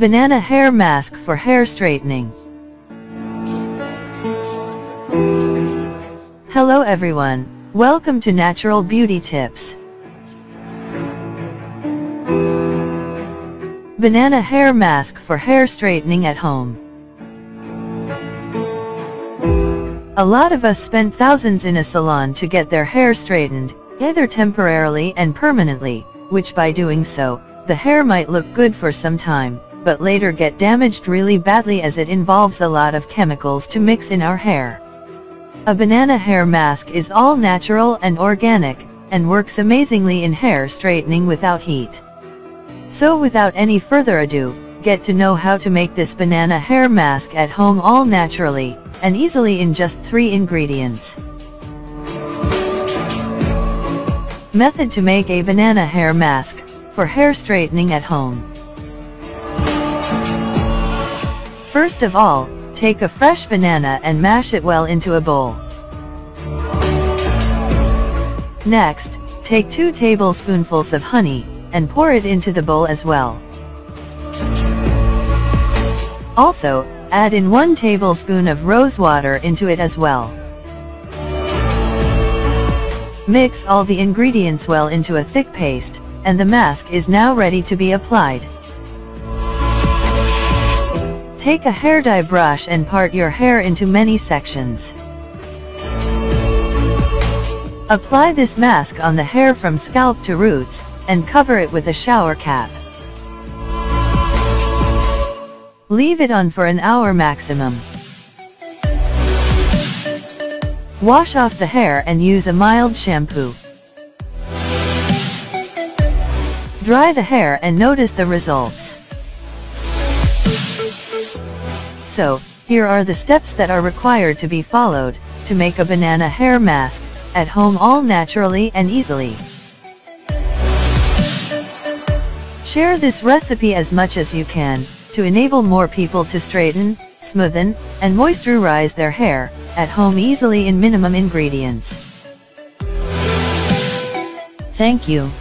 Banana hair mask for hair straightening. Hello everyone, welcome to Natural Beauty Tips. Banana hair mask for hair straightening at home. A lot of us spend thousands in a salon to get their hair straightened, either temporarily and permanently, which by doing so, the hair might look good for some time, but later get damaged really badly as it involves a lot of chemicals to mix in our hair. A banana hair mask is all natural and organic, and works amazingly in hair straightening without heat. So without any further ado, get to know how to make this banana hair mask at home all naturally, and easily in just 3 ingredients. Method to make a banana hair mask for hair straightening at home. First of all, take a fresh banana and mash it well into a bowl. Next, take 2 tablespoonfuls of honey, and pour it into the bowl as well. Also, add in 1 tablespoon of rose water into it as well. Mix all the ingredients well into a thick paste, and the mask is now ready to be applied. Take a hair dye brush and part your hair into many sections. Apply this mask on the hair from scalp to roots, and cover it with a shower cap. Leave it on for an hour maximum. Wash off the hair and use a mild shampoo. Dry the hair and notice the results. So, here are the steps that are required to be followed to make a banana hair mask at home all naturally and easily. Share this recipe as much as you can to enable more people to straighten, smoothen, and moisturize their hair at home easily in minimum ingredients. Thank you.